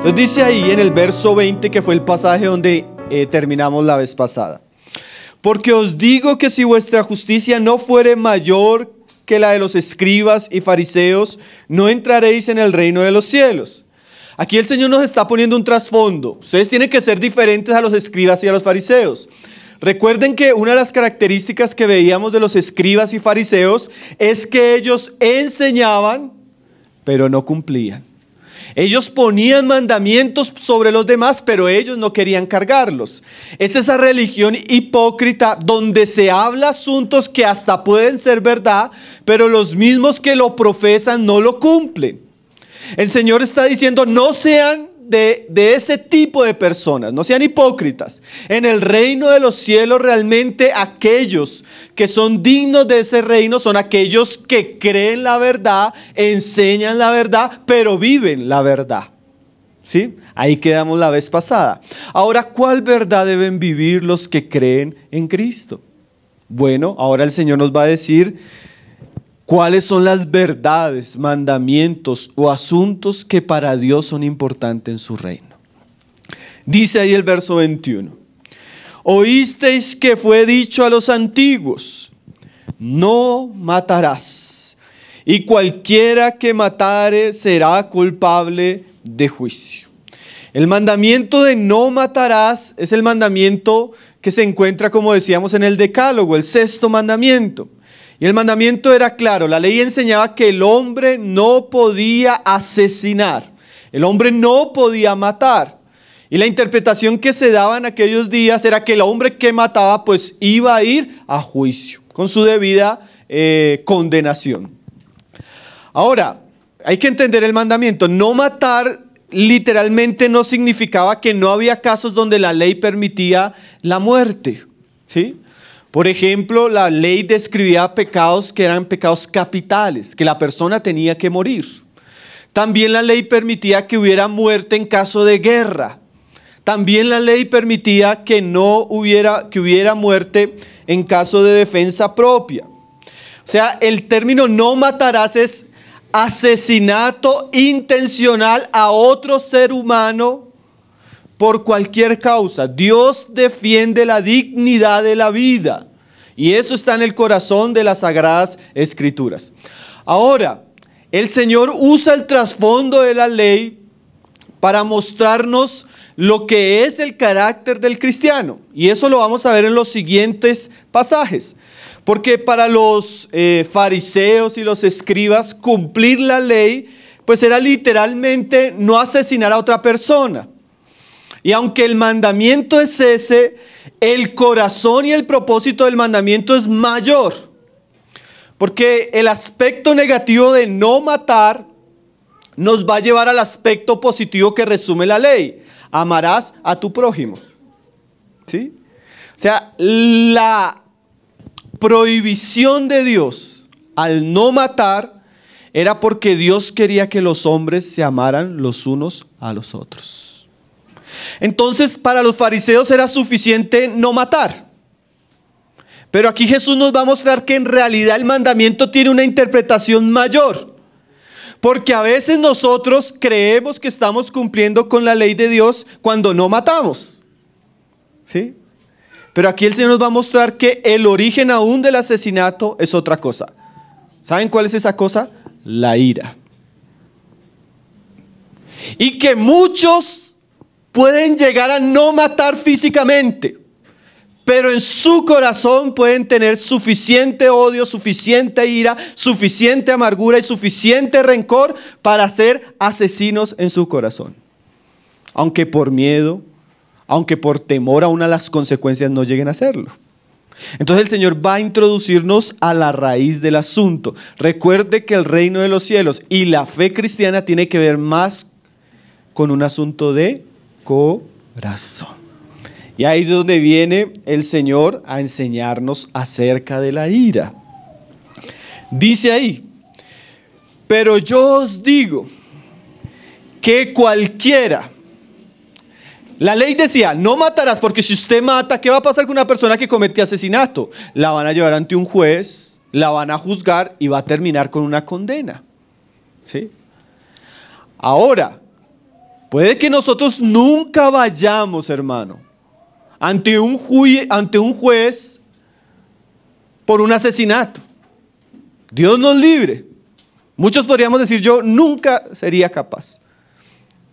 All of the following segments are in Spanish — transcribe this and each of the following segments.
Entonces dice ahí en el verso 20, que fue el pasaje donde terminamos la vez pasada: porque os digo que si vuestra justicia no fuere mayor que la de los escribas y fariseos, no entraréis en el reino de los cielos. Aquí el Señor nos está poniendo un trasfondo. Ustedes tienen que ser diferentes a los escribas y a los fariseos. Recuerden que una de las características que veíamos de los escribas y fariseos es que ellos enseñaban, pero no cumplían. Ellos ponían mandamientos sobre los demás, pero ellos no querían cargarlos. Es esa religión hipócrita donde se habla asuntos que hasta pueden ser verdad, pero los mismos que lo profesan no lo cumplen. El Señor está diciendo: no sean de ese tipo de personas, no sean hipócritas. En el reino de los cielos realmente aquellos que son dignos de ese reino son aquellos que creen la verdad, enseñan la verdad, pero viven la verdad. ¿Sí? Ahí quedamos la vez pasada. Ahora, ¿cuál verdad deben vivir los que creen en Cristo? Bueno, ahora el Señor nos va a decir cuáles son las verdades, mandamientos o asuntos que para Dios son importantes en su reino. Dice ahí el verso 21. Oísteis que fue dicho a los antiguos: no matarás, y cualquiera que matare será culpable de juicio. El mandamiento de no matarás es el mandamiento que se encuentra, como decíamos, en el Decálogo, el sexto mandamiento. Y el mandamiento era claro: la ley enseñaba que el hombre no podía asesinar, el hombre no podía matar. Y la interpretación que se daba en aquellos días era que el hombre que mataba pues iba a ir a juicio, con su debida condenación. Ahora, hay que entender el mandamiento. No matar literalmente no significaba que no había casos donde la ley permitía la muerte, ¿sí? Por ejemplo, la ley describía pecados que eran pecados capitales, que la persona tenía que morir. También la ley permitía que hubiera muerte en caso de guerra. También la ley permitía que hubiera muerte en caso de defensa propia. O sea, el término no matarás es asesinato intencional a otro ser humano por cualquier causa. Dios defiende la dignidad de la vida, y eso está en el corazón de las Sagradas Escrituras. Ahora, el Señor usa el trasfondo de la ley para mostrarnos lo que es el carácter del cristiano, y eso lo vamos a ver en los siguientes pasajes. Porque para los fariseos y los escribas, cumplir la ley pues era literalmente no asesinar a otra persona. Y aunque el mandamiento es ese, el corazón y el propósito del mandamiento es mayor. Porque el aspecto negativo de no matar nos va a llevar al aspecto positivo que resume la ley: amarás a tu prójimo. ¿Sí? O sea, la prohibición de Dios al no matar era porque Dios quería que los hombres se amaran los unos a los otros. Entonces, para los fariseos era suficiente no matar. Pero aquí Jesús nos va a mostrar que en realidad el mandamiento tiene una interpretación mayor. Porque a veces nosotros creemos que estamos cumpliendo con la ley de Dios cuando no matamos. ¿Sí? Pero aquí el Señor nos va a mostrar que el origen aún del asesinato es otra cosa. ¿Saben cuál es esa cosa? La ira. Y que muchos pueden llegar a no matar físicamente, pero en su corazón pueden tener suficiente odio, suficiente ira, suficiente amargura y suficiente rencor para ser asesinos en su corazón. Aunque por miedo, aunque por temor aún a las consecuencias no lleguen a hacerlo. Entonces el Señor va a introducirnos a la raíz del asunto. Recuerde que el reino de los cielos y la fe cristiana tiene que ver más con un asunto de corazón. Y ahí es donde viene el Señor a enseñarnos acerca de la ira. Dice ahí: pero yo os digo que cualquiera. La ley decía: no matarás, porque si usted mata, ¿qué va a pasar con una persona que comete asesinato? La van a llevar ante un juez, la van a juzgar y va a terminar con una condena. ¿Sí? Ahora, Puede que nosotros nunca vayamos, hermano, ante un juez por un asesinato. Dios nos libre. Muchos podríamos decir, yo nunca sería capaz.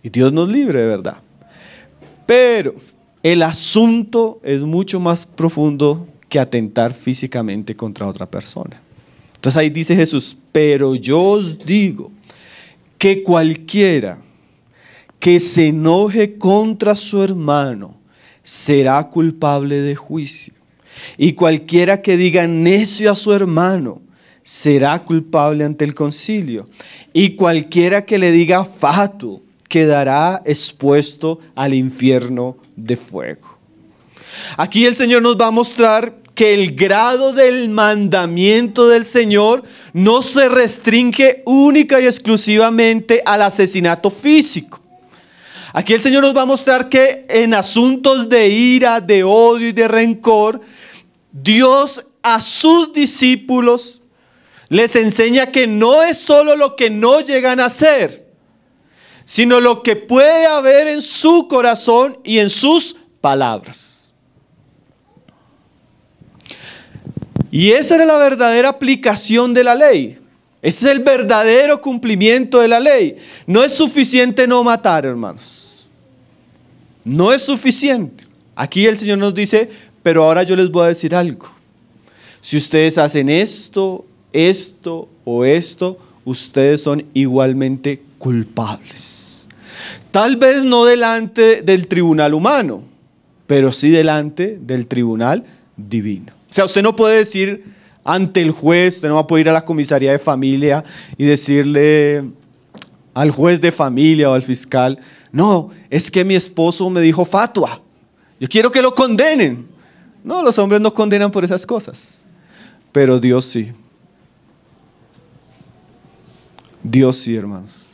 Y Dios nos libre, de verdad. Pero el asunto es mucho más profundo que atentar físicamente contra otra persona. Entonces ahí dice Jesús, pero yo os digo que cualquiera que se enoje contra su hermano será culpable de juicio. Y cualquiera que diga necio a su hermano será culpable ante el concilio. Y cualquiera que le diga fatuo quedará expuesto al infierno de fuego. Aquí el Señor nos va a mostrar que el grado del mandamiento del Señor no se restringe única y exclusivamente al asesinato físico. Aquí el Señor nos va a mostrar que en asuntos de ira, de odio y de rencor, Dios a sus discípulos les enseña que no es solo lo que no llegan a hacer, sino lo que puede haber en su corazón y en sus palabras. Y esa era la verdadera aplicación de la ley. Ese es el verdadero cumplimiento de la ley. No es suficiente no matar, hermanos. No es suficiente. Aquí el Señor nos dice, pero ahora yo les voy a decir algo. Si ustedes hacen esto, esto o esto, ustedes son igualmente culpables. Tal vez no delante del tribunal humano, pero sí delante del tribunal divino. O sea, usted no puede decir ante el juez, usted no va a poder ir a la comisaría de familia y decirle al juez de familia o al fiscal, no, es que mi esposo me dijo fatua, yo quiero que lo condenen. No, los hombres no condenan por esas cosas, pero Dios sí. Dios sí, hermanos.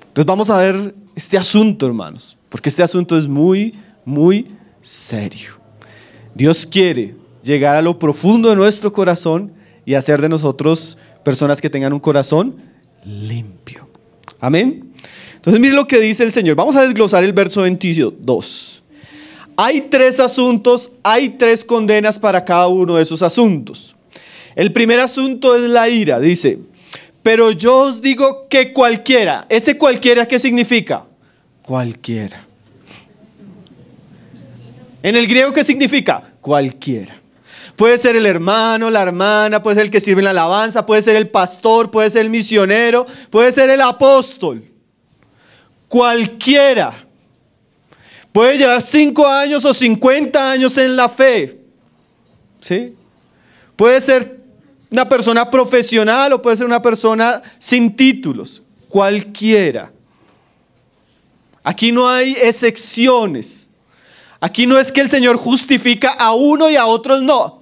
Entonces vamos a ver este asunto, hermanos, porque este asunto es muy, muy serio. Dios quiere llegar a lo profundo de nuestro corazón y hacer de nosotros personas que tengan un corazón limpio. Amén. Entonces mire lo que dice el Señor. Vamos a desglosar el verso 22. Hay 3 asuntos, hay 3 condenas para cada uno de esos asuntos. El primer asunto es la ira, dice, pero yo os digo que cualquiera, ese cualquiera, ¿qué significa? Cualquiera. En el griego, ¿qué significa? Cualquiera. Puede ser el hermano, la hermana, puede ser el que sirve en la alabanza, puede ser el pastor, puede ser el misionero, puede ser el apóstol. Cualquiera. Puede llevar 5 años o 50 años en la fe. ¿Sí? Puede ser una persona profesional o puede ser una persona sin títulos. Cualquiera. Aquí no hay excepciones. Aquí no es que el Señor justifica a uno y a otros no.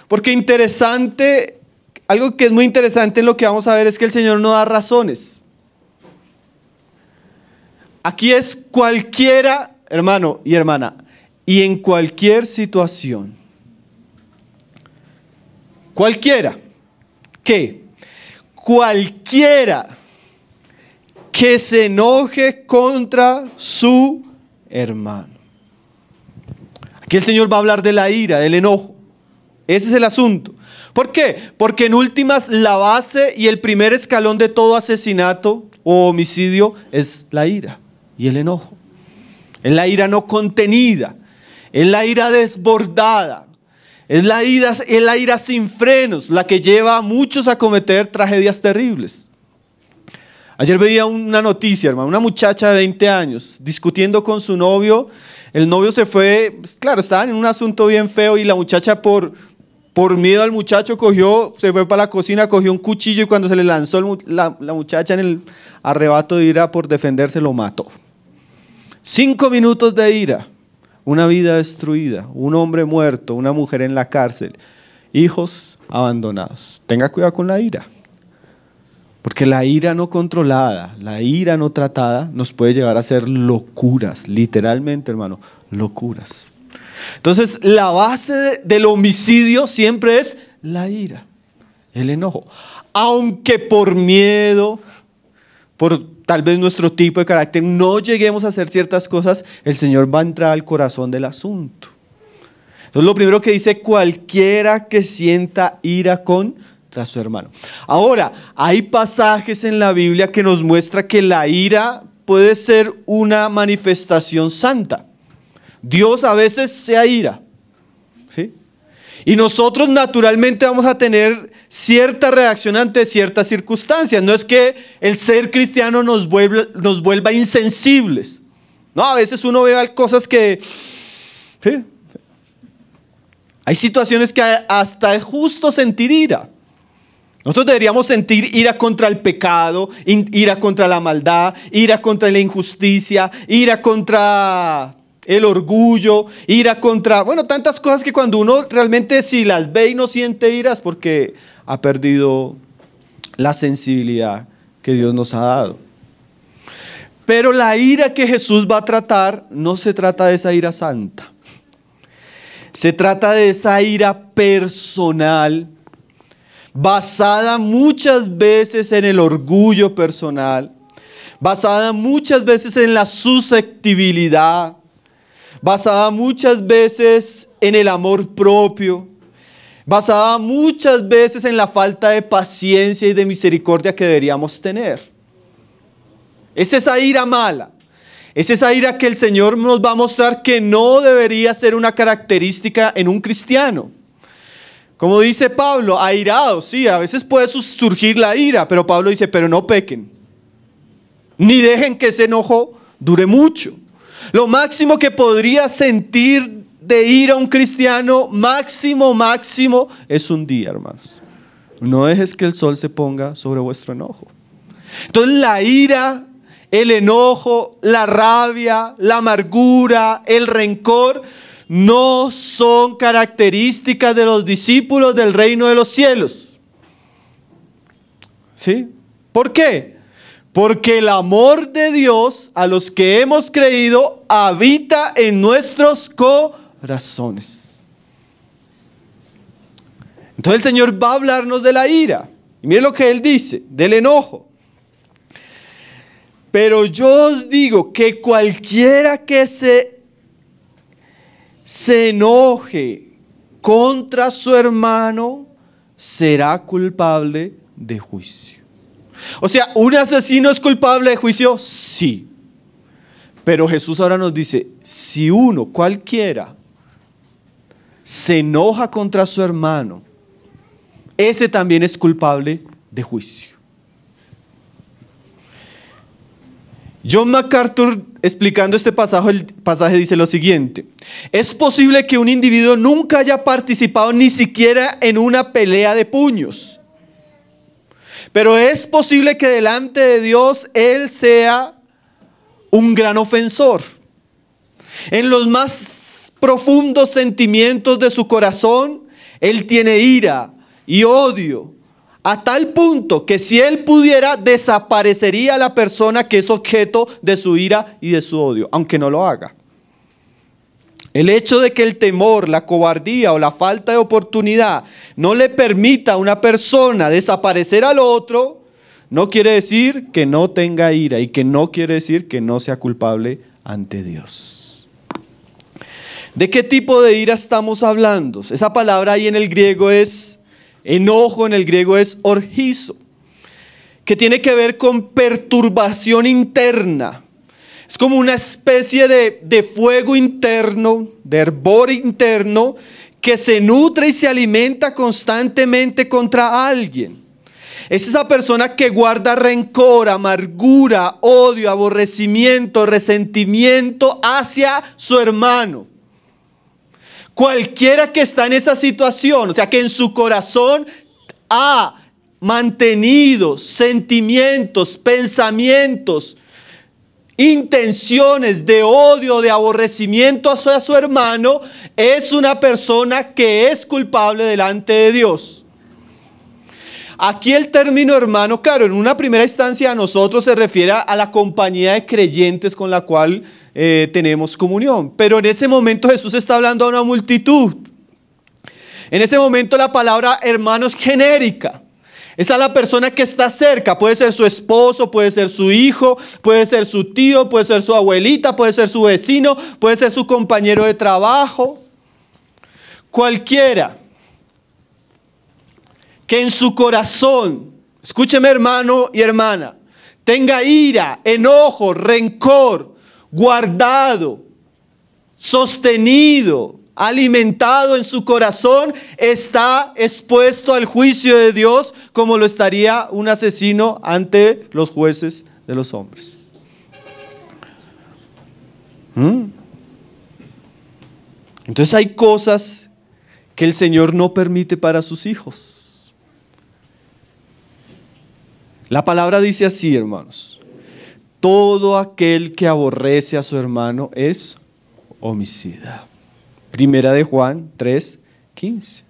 Porque interesante, algo que es muy interesante en lo que vamos a ver es que el Señor no da razones. Aquí es cualquiera, hermano y hermana, y en cualquier situación. Cualquiera. ¿Qué? Cualquiera que se enoje contra su hermano. Aquí el Señor va a hablar de la ira, del enojo. Ese es el asunto. ¿Por qué? Porque en últimas la base y el primer escalón de todo asesinato o homicidio es la ira y el enojo. Es la ira no contenida, es la ira desbordada, es la ira sin frenos, la que lleva a muchos a cometer tragedias terribles. Ayer veía una noticia, hermano, una muchacha de 20 años discutiendo con su novio. El novio se fue, claro, estaban en un asunto bien feo y la muchacha por miedo al muchacho se fue para la cocina, cogió un cuchillo y cuando se le lanzó la muchacha en el arrebato de ira por defenderse lo mató. 5 minutos de ira, una vida destruida, un hombre muerto, una mujer en la cárcel, hijos abandonados. Tenga cuidado con la ira. Porque la ira no controlada, la ira no tratada nos puede llevar a hacer locuras, literalmente, hermano, locuras. Entonces, la base del homicidio siempre es la ira, el enojo. Aunque por miedo, por tal vez nuestro tipo de carácter, no lleguemos a hacer ciertas cosas, el Señor va a entrar al corazón del asunto. Entonces lo primero que dice, cualquiera que sienta ira contra su hermano. Ahora, hay pasajes en la Biblia que nos muestra que la ira puede ser una manifestación santa. Dios a veces se aira, ¿sí? Y nosotros naturalmente vamos a tener cierta reacción ante ciertas circunstancias. No es que el ser cristiano nos vuelva insensibles. No, a veces uno ve cosas que... ¿sí? Hay situaciones que hasta es justo sentir ira. Nosotros deberíamos sentir ira contra el pecado, ira contra la maldad, ira contra la injusticia, ira contra el orgullo, ira contra, bueno, tantas cosas que cuando uno realmente si las ve y no siente ira es porque ha perdido la sensibilidad que Dios nos ha dado. Pero la ira que Jesús va a tratar no se trata de esa ira santa. Se trata de esa ira personal, basada muchas veces en el orgullo personal, basada muchas veces en la susceptibilidad, basada muchas veces en el amor propio, basada muchas veces en la falta de paciencia y de misericordia que deberíamos tener. Es esa ira mala, es esa ira que el Señor nos va a mostrar que no debería ser una característica en un cristiano. Como dice Pablo, airados, sí, a veces puede surgir la ira, pero Pablo dice, pero no pequen, ni dejen que ese enojo dure mucho. Lo máximo que podría sentir de ira un cristiano, máximo, es un día, hermanos. No dejes que el sol se ponga sobre vuestro enojo. Entonces la ira, el enojo, la rabia, la amargura, el rencor, no son características de los discípulos del reino de los cielos. ¿Sí? ¿Por qué? Porque el amor de Dios a los que hemos creído habita en nuestros corazones. Entonces el Señor va a hablarnos de la ira. Y miren lo que Él dice, del enojo. Pero yo os digo que cualquiera que se enoje contra su hermano será culpable de juicio. O sea, ¿un asesino es culpable de juicio? Sí. Pero Jesús ahora nos dice, si uno, cualquiera, se enoja contra su hermano, ese también es culpable de juicio. John MacArthur, explicando este pasaje dice lo siguiente: es posible que un individuo nunca haya participado ni siquiera en una pelea de puños, pero es posible que delante de Dios él sea un gran ofensor. En los más profundos sentimientos de su corazón, él tiene ira y odio, a tal punto que si él pudiera, desaparecería la persona que es objeto de su ira y de su odio, aunque no lo haga. El hecho de que el temor, la cobardía o la falta de oportunidad no le permita a una persona desaparecer al otro, no quiere decir que no tenga ira y que no quiere decir que no sea culpable ante Dios. ¿De qué tipo de ira estamos hablando? Esa palabra ahí en el griego es enojo, en el griego es orgizo, que tiene que ver con perturbación interna. Es como una especie de fuego interno, de hervor interno, que se nutre y se alimenta constantemente contra alguien. Es esa persona que guarda rencor, amargura, odio, aborrecimiento, resentimiento hacia su hermano. Cualquiera que está en esa situación, o sea que en su corazón ha mantenido sentimientos, pensamientos, intenciones de odio, de aborrecimiento hacia su hermano, es una persona que es culpable delante de Dios. Aquí el término hermano, claro, en una primera instancia a nosotros se refiere a la compañía de creyentes con la cual tenemos comunión. Pero en ese momento Jesús está hablando a una multitud. En ese momento la palabra hermano es genérica. Es a la persona que está cerca. Puede ser su esposo, puede ser su hijo, puede ser su tío, puede ser su abuelita, puede ser su vecino, puede ser su compañero de trabajo. Cualquiera que en su corazón, escúcheme hermano y hermana, tenga ira, enojo, rencor, guardado, sostenido, alimentado en su corazón, está expuesto al juicio de Dios como lo estaría un asesino ante los jueces de los hombres. Entonces hay cosas que el Señor no permite para sus hijos. La palabra dice así, hermanos: todo aquel que aborrece a su hermano es homicida. Primera de Juan 3:15.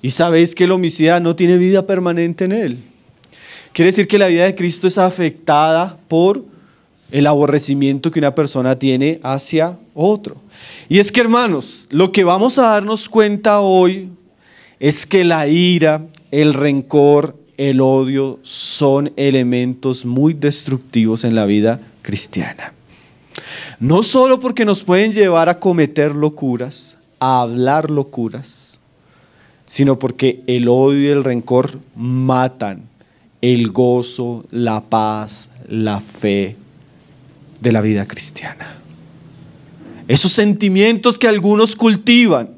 Y sabéis que el homicida no tiene vida permanente en él. Quiere decir que la vida de Cristo es afectada por el aborrecimiento que una persona tiene hacia otro. Y es que, hermanos, lo que vamos a darnos cuenta hoy es que la ira, el rencor, el odio son elementos muy destructivos en la vida cristiana. No solo porque nos pueden llevar a cometer locuras, a hablar locuras, sino porque el odio y el rencor matan el gozo, la paz, la fe de la vida cristiana. Esos sentimientos que algunos cultivan,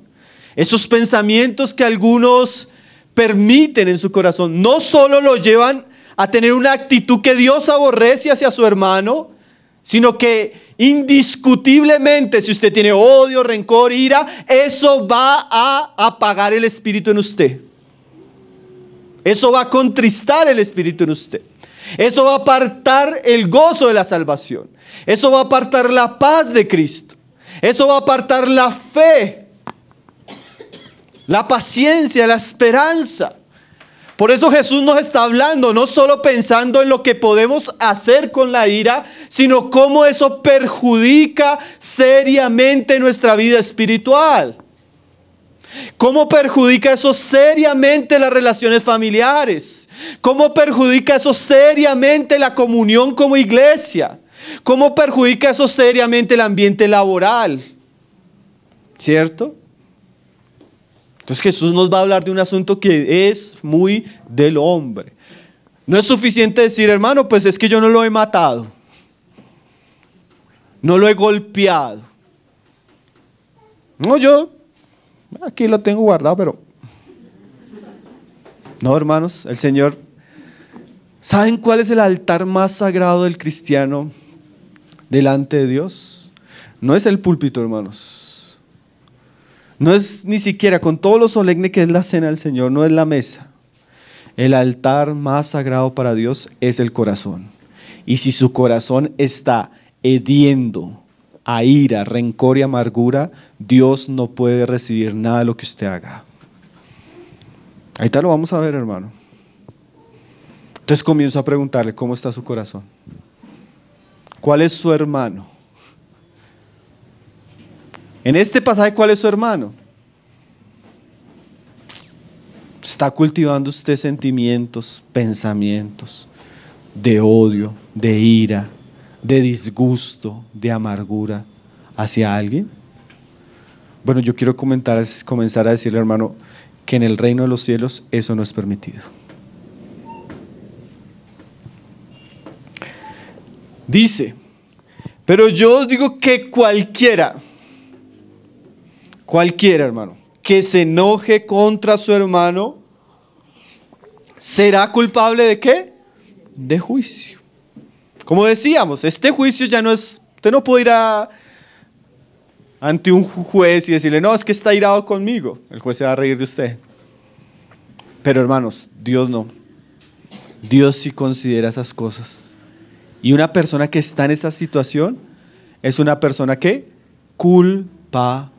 esos pensamientos que algunos permiten en su corazón, no solo lo llevan a tener una actitud que Dios aborrece hacia su hermano, sino que indiscutiblemente, si usted tiene odio, rencor, ira, eso va a apagar el espíritu en usted. Eso va a contristar el espíritu en usted. Eso va a apartar el gozo de la salvación. Eso va a apartar la paz de Cristo. Eso va a apartar la fe, la paciencia, la esperanza. Por eso Jesús nos está hablando, no solo pensando en lo que podemos hacer con la ira, sino cómo eso perjudica seriamente nuestra vida espiritual. ¿Cómo perjudica eso seriamente las relaciones familiares? ¿Cómo perjudica eso seriamente la comunión como iglesia? ¿Cómo perjudica eso seriamente el ambiente laboral? ¿Cierto? Entonces Jesús nos va a hablar de un asunto que es muy del hombre. No es suficiente decir, hermano, pues es que yo no lo he matado. No lo he golpeado. No, yo aquí lo tengo guardado, pero... No, hermanos, el Señor... ¿Saben cuál es el altar más sagrado del cristiano delante de Dios? No es el púlpito, hermanos. No es ni siquiera, con todo lo solemne que es la cena del Señor, no es la mesa. El altar más sagrado para Dios es el corazón. Y si su corazón está hediendo a ira, rencor y amargura, Dios no puede recibir nada de lo que usted haga. Ahorita lo vamos a ver, hermano. Entonces comienzo a preguntarle, ¿cómo está su corazón? ¿Cuál es su hermano? En este pasaje, ¿cuál es su hermano? ¿Está cultivando usted sentimientos, pensamientos de odio, de ira, de disgusto, de amargura hacia alguien? Bueno, yo quiero comenzar a decirle, hermano, que en el reino de los cielos eso no es permitido. Dice, pero yo os digo que cualquiera, hermano, que se enoje contra su hermano, será culpable ¿de qué? De juicio. Como decíamos, este juicio ya no es, usted no puede ir ante un juez y decirle, no, es que está irado conmigo. El juez se va a reír de usted. Pero hermanos, Dios no. Dios sí considera esas cosas. Y una persona que está en esa situación es una persona que culpable.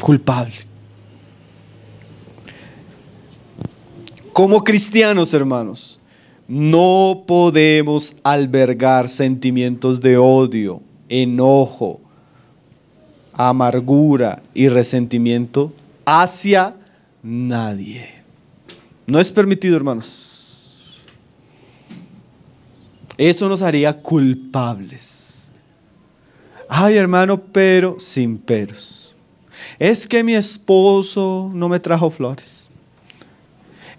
Culpable. Como cristianos, hermanos, no podemos albergar sentimientos de odio, enojo, amargura y resentimiento hacia nadie. No es permitido, hermanos. Eso nos haría culpables. Ay, hermano, pero sin peros. Es que mi esposo no me trajo flores.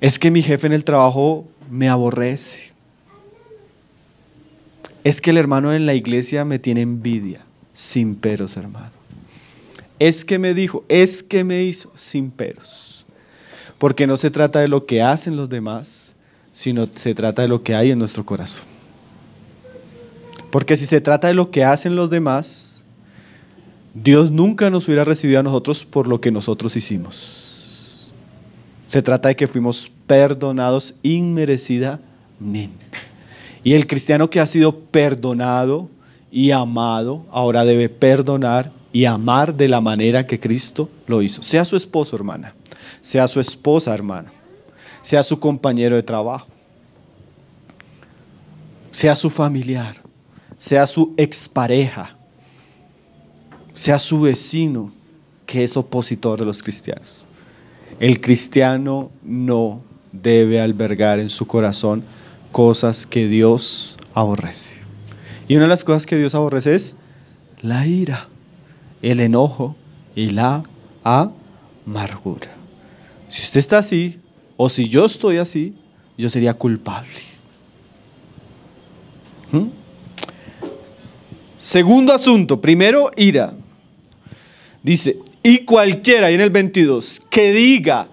Es que mi jefe en el trabajo me aborrece. Es que el hermano en la iglesia me tiene envidia. Sin peros, hermano. Es que me dijo, es que me hizo, sin peros. Porque no se trata de lo que hacen los demás, sino se trata de lo que hay en nuestro corazón. Porque si se trata de lo que hacen los demás, Dios nunca nos hubiera recibido a nosotros por lo que nosotros hicimos. Se trata de que fuimos perdonados inmerecidamente. Y el cristiano que ha sido perdonado y amado, ahora debe perdonar y amar de la manera que Cristo lo hizo. Sea su esposo, hermana. Sea su esposa, hermano. Sea su compañero de trabajo. Sea su familiar. Sea su expareja. Sea su vecino que es opositor de los cristianos. El cristiano no debe albergar en su corazón cosas que Dios aborrece. Y una de las cosas que Dios aborrece es la ira, el enojo y la amargura. Si usted está así, o si yo estoy así, yo sería culpable. Segundo asunto, primero ira. Dice, y cualquiera, y en el 22, que diga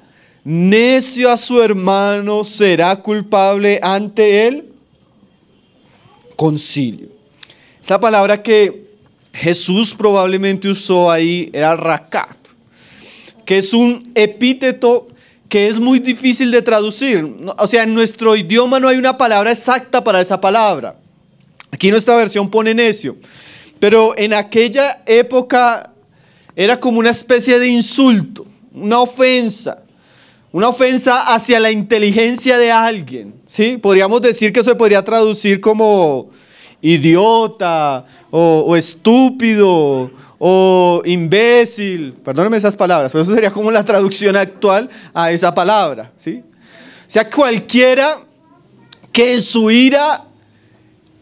necio a su hermano será culpable ante el concilio. Esa palabra que Jesús probablemente usó ahí era racat, que es un epíteto que es muy difícil de traducir. O sea, en nuestro idioma no hay una palabra exacta para esa palabra. Aquí nuestra versión pone necio, pero en aquella época era como una especie de insulto, una ofensa hacia la inteligencia de alguien, ¿sí? Podríamos decir que eso se podría traducir como idiota, o estúpido, o imbécil. Perdónenme esas palabras, pero eso sería como la traducción actual a esa palabra, ¿sí? O sea, cualquiera que en su ira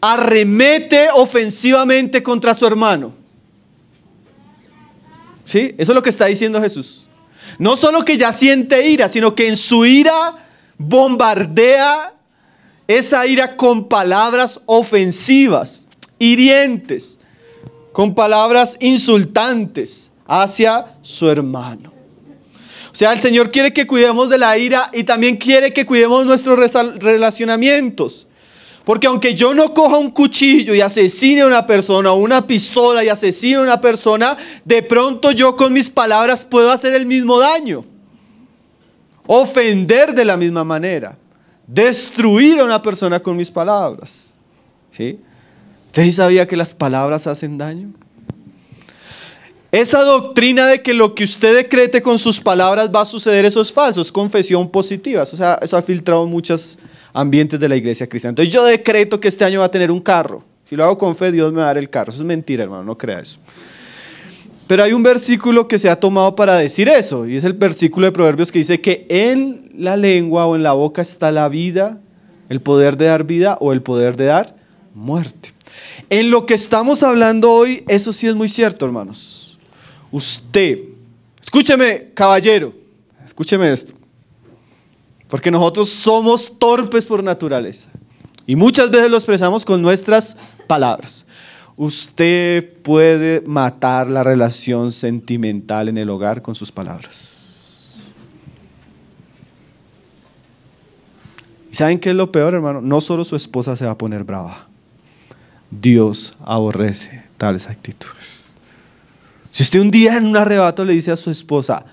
arremete ofensivamente contra su hermano. ¿Sí? Eso es lo que está diciendo Jesús. No solo que ya siente ira, sino que en su ira bombardea esa ira con palabras ofensivas, hirientes, con palabras insultantes hacia su hermano. O sea, el Señor quiere que cuidemos de la ira y también quiere que cuidemos nuestros relacionamientos. Porque aunque yo no coja un cuchillo y asesine a una persona, o una pistola y asesine a una persona, de pronto yo con mis palabras puedo hacer el mismo daño. Ofender de la misma manera. Destruir a una persona con mis palabras. ¿Sí? ¿Usted sí sabía que las palabras hacen daño? Esa doctrina de que lo que usted decrete con sus palabras va a suceder, eso es falso, es confesión positiva. O sea, eso ha filtrado muchos ambientes de la iglesia cristiana. Entonces yo decreto que este año va a tener un carro. Si lo hago con fe, Dios me va a dar el carro. Eso es mentira, hermano, no crea eso. Pero hay un versículo que se ha tomado para decir eso, y es el versículo de Proverbios que dice que en la lengua o en la boca está la vida, el poder de dar vida o el poder de dar muerte. En lo que estamos hablando hoy, eso sí es muy cierto, hermanos. Usted, escúcheme, caballero, escúcheme esto. Porque nosotros somos torpes por naturaleza. Y muchas veces lo expresamos con nuestras palabras. Usted puede matar la relación sentimental en el hogar con sus palabras. ¿Y saben qué es lo peor, hermano? No solo su esposa se va a poner brava. Dios aborrece tales actitudes. Si usted un día en un arrebato le dice a su esposa,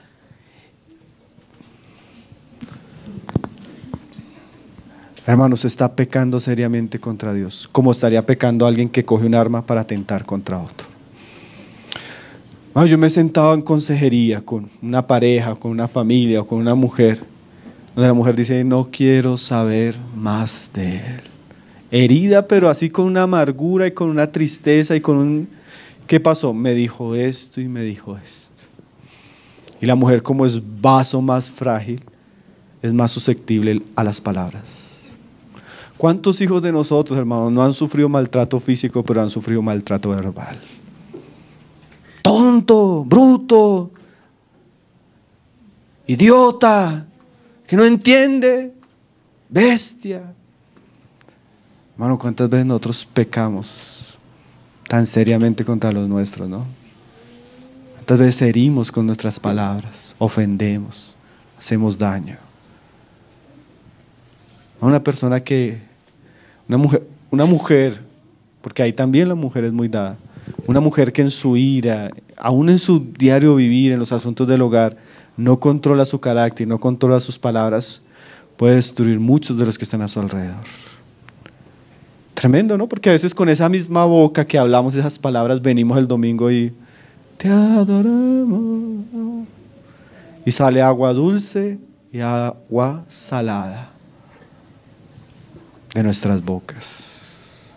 hermano, usted está pecando seriamente contra Dios, como estaría pecando alguien que coge un arma para atentar contra otro. Yo me he sentado en consejería con una pareja, con una familia o con una mujer, donde la mujer dice, no quiero saber más de él. Herida, pero así con una amargura y con una tristeza y con un... ¿Qué pasó? Me dijo esto y me dijo esto. Y la mujer, como es vaso más frágil, es más susceptible a las palabras. ¿Cuántos hijos de nosotros, hermanos, no han sufrido maltrato físico, pero han sufrido maltrato verbal? Tonto, bruto, idiota, que no entiende, bestia. Hermano, ¿cuántas veces nosotros pecamos tan seriamente contra los nuestros, no? ¿Cuántas veces herimos con nuestras palabras, ofendemos, hacemos daño? A una persona una mujer, porque ahí también la mujer es muy dada, una mujer que en su ira, aún en su diario vivir, en los asuntos del hogar, no controla su carácter, no controla sus palabras, puede destruir muchos de los que están a su alrededor. Tremendo, ¿no? Porque a veces con esa misma boca que hablamos esas palabras, venimos el domingo y te adoramos. Y sale agua dulce y agua salada de nuestras bocas.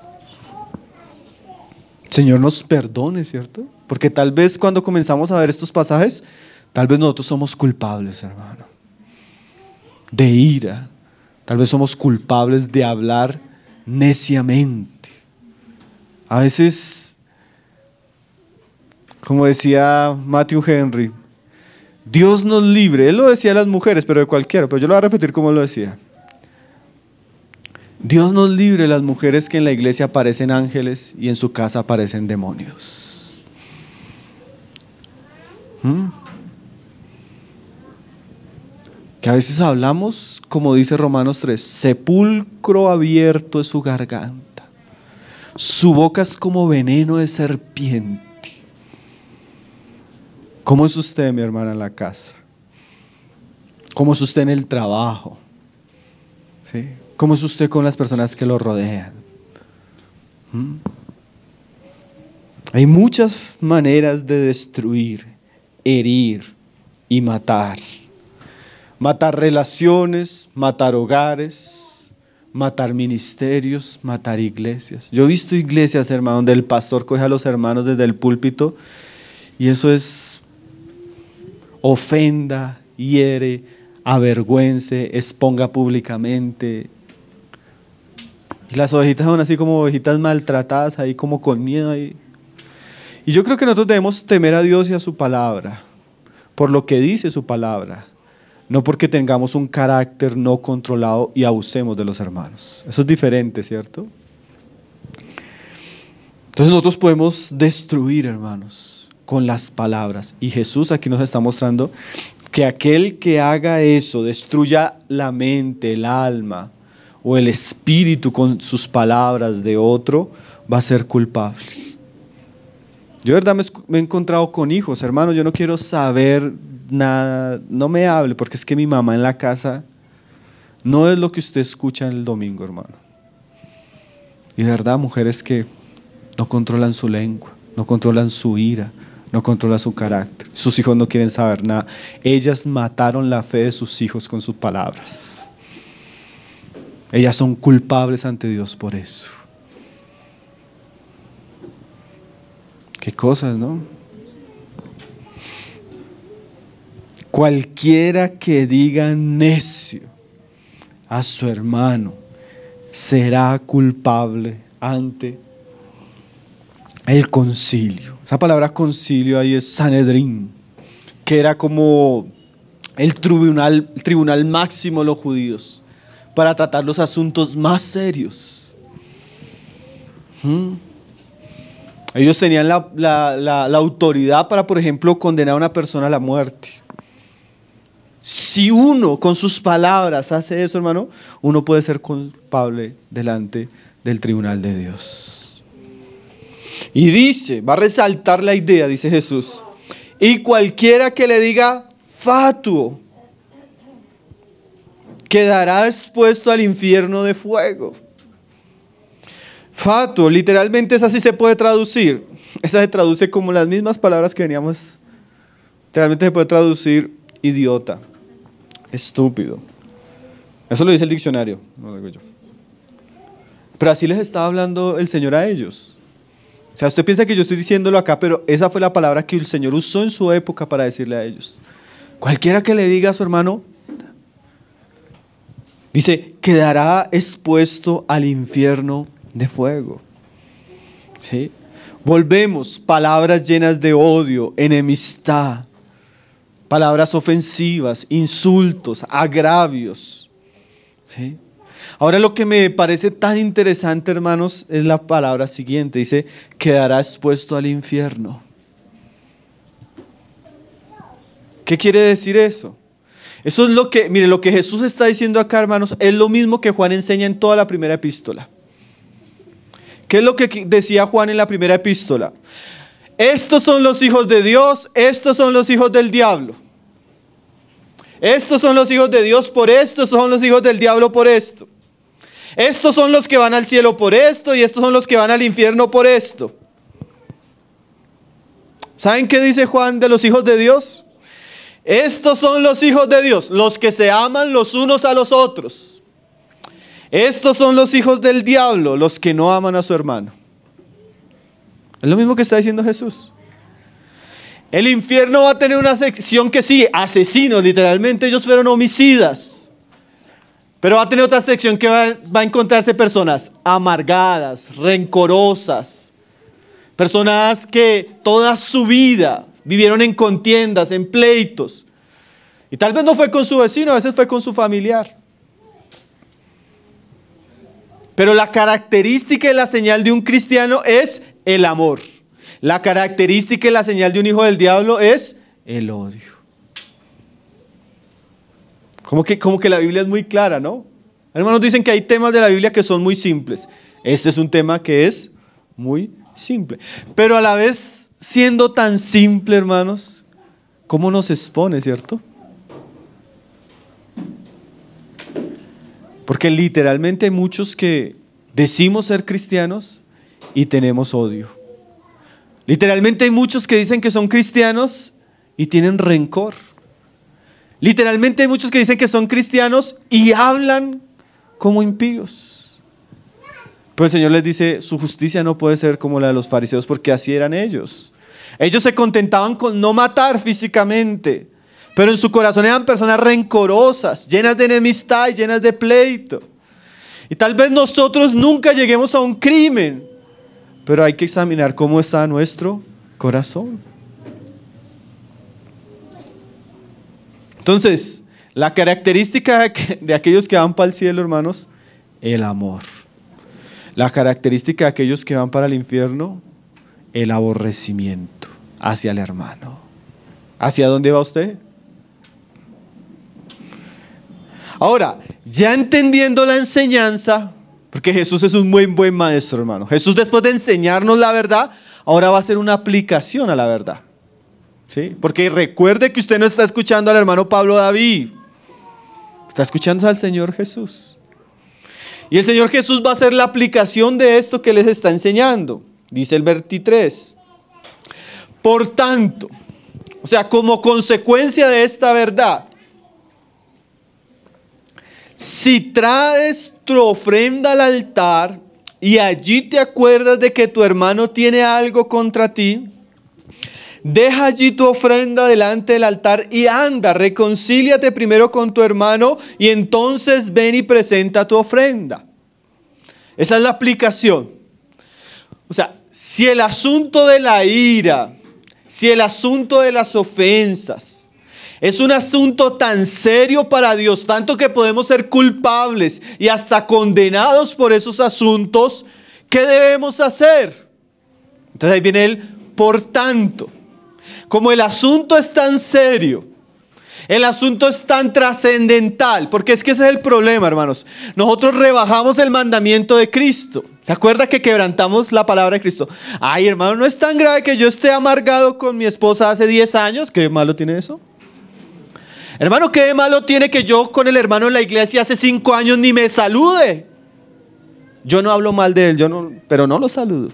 Señor nos perdone, ¿cierto? Porque tal vez cuando comenzamos a ver estos pasajes, tal vez nosotros somos culpables, hermano, de ira. Tal vez somos culpables de hablar neciamente. A veces, como decía Matthew Henry, Dios nos libre. Él lo decía a las mujeres, pero de cualquiera, pero yo lo voy a repetir como lo decía. Dios nos libre de las mujeres que en la iglesia aparecen ángeles y en su casa aparecen demonios. Que a veces hablamos, como dice Romanos 3, sepulcro abierto es su garganta, su boca es como veneno de serpiente. ¿Cómo es usted, mi hermana, en la casa? ¿Cómo es usted en el trabajo? ¿Sí? ¿Cómo es usted con las personas que lo rodean? Hay muchas maneras de destruir, herir y matar. Matar relaciones, matar hogares, matar ministerios, matar iglesias. Yo he visto iglesias, hermano, donde el pastor coge a los hermanos desde el púlpito y eso es ofenda, hiere, avergüence, exponga públicamente. Y las ovejitas son así como ovejitas maltratadas, ahí como con miedo. Y yo creo que nosotros debemos temer a Dios y a su palabra, por lo que dice su palabra. No porque tengamos un carácter no controlado y abusemos de los hermanos. Eso es diferente, ¿cierto? Entonces nosotros podemos destruir, hermanos, con las palabras. Y Jesús aquí nos está mostrando que aquel que haga eso, destruya la mente, el alma o el espíritu con sus palabras de otro, va a ser culpable. Yo de verdad me he encontrado con hijos, hermano, yo no quiero saber nada, no me hable, porque es que mi mamá en la casa no es lo que usted escucha en el domingo, hermano. Y de verdad, mujeres que no controlan su lengua, no controlan su ira, no controlan su carácter. Sus hijos no quieren saber nada. Ellas mataron la fe de sus hijos con sus palabras. Ellas son culpables ante Dios por eso. Qué cosas, ¿no? Cualquiera que diga necio a su hermano será culpable ante el concilio. Esa palabra concilio ahí es Sanedrín, que era como el tribunal máximo de los judíos para tratar los asuntos más serios. Ellos tenían la autoridad para, por ejemplo, condenar a una persona a la muerte. Si uno con sus palabras hace eso, hermano, uno puede ser culpable delante del tribunal de Dios. Y dice, va a resaltar la idea, dice Jesús, y cualquiera que le diga fatuo quedará expuesto al infierno de fuego. Fatuo, literalmente esa sí se puede traducir. Esa se traduce como las mismas palabras que veníamos. Literalmente se puede traducir idiota, estúpido. Eso lo dice el diccionario, no lo digo yo. Pero así les estaba hablando el Señor a ellos. O sea, usted piensa que yo estoy diciéndolo acá, pero esa fue la palabra que el Señor usó en su época para decirle a ellos. Cualquiera que le diga a su hermano, Dice, quedará expuesto al infierno de fuego. ¿Sí? Volvemos, palabras llenas de odio, enemistad, palabras ofensivas, insultos, agravios. ¿Sí? Ahora lo que me parece tan interesante, hermanos, es la palabra siguiente. Dice, quedará expuesto al infierno. ¿Qué quiere decir eso? Eso es lo que, mire, lo que Jesús está diciendo acá, hermanos, es lo mismo que Juan enseña en toda la primera epístola. ¿Qué es lo que decía Juan en la primera epístola? Estos son los hijos de Dios, estos son los hijos del diablo. Estos son los hijos de Dios por esto, estos son los hijos del diablo por esto. Estos son los que van al cielo por esto y estos son los que van al infierno por esto. ¿Saben qué dice Juan de los hijos de Dios? Estos son los hijos de Dios, los que se aman los unos a los otros. Estos son los hijos del diablo, los que no aman a su hermano. Es lo mismo que está diciendo Jesús. El infierno va a tener una sección que sí, asesinos, literalmente ellos fueron homicidas. Pero va a tener otra sección que va a encontrarse personas amargadas, rencorosas. Personas que toda su vida vivieron en contiendas, en pleitos. Y tal vez no fue con su vecino, a veces fue con su familiar. Pero la característica y la señal de un cristiano es el amor. La característica y la señal de un hijo del diablo es el odio. Como que la Biblia es muy clara, ¿no? Hermanos, dicen que hay temas de la Biblia que son muy simples. Este es un tema que es muy simple. Pero a la vez, siendo tan simple, hermanos, ¿cómo nos expone, cierto? Porque literalmente hay muchos que decimos ser cristianos y tenemos odio. Literalmente hay muchos que dicen que son cristianos y tienen rencor. Literalmente hay muchos que dicen que son cristianos y hablan como impíos. Pero el Señor les dice, su justicia no puede ser como la de los fariseos porque así eran ellos. Ellos se contentaban con no matar físicamente, pero en su corazón eran personas rencorosas, llenas de enemistad y llenas de pleito. Y tal vez nosotros nunca lleguemos a un crimen, pero hay que examinar cómo está nuestro corazón. Entonces, la característica de aquellos que van para el cielo, hermanos, el amor. La característica de aquellos que van para el infierno, el aborrecimiento hacia el hermano. ¿Hacia dónde va usted? Ahora, ya entendiendo la enseñanza, porque Jesús es un muy buen maestro, hermano. Jesús, después de enseñarnos la verdad, ahora va a hacer una aplicación a la verdad. ¿Sí? Porque recuerde que usted no está escuchando al hermano Pablo David, está escuchando al Señor Jesús. Y el Señor Jesús va a hacer la aplicación de esto que les está enseñando. Dice el 23. Por tanto, o sea, como consecuencia de esta verdad, si traes tu ofrenda al altar y allí te acuerdas de que tu hermano tiene algo contra ti, deja allí tu ofrenda delante del altar y anda, reconcíliate primero con tu hermano y entonces ven y presenta tu ofrenda. Esa es la aplicación. O sea, si el asunto de la ira, si el asunto de las ofensas es un asunto tan serio para Dios, tanto que podemos ser culpables y hasta condenados por esos asuntos, ¿qué debemos hacer? Entonces ahí viene el por tanto. Como el asunto es tan serio, el asunto es tan trascendental, porque es que ese es el problema, hermanos. Nosotros rebajamos el mandamiento de Cristo. ¿Se acuerda que quebrantamos la palabra de Cristo? Ay, hermano, no es tan grave que yo esté amargado con mi esposa hace 10 años. ¿Qué malo tiene eso? Hermano, ¿qué de malo tiene que yo con el hermano en la iglesia hace 5 años ni me salude? Yo no hablo mal de él, pero no lo saludo.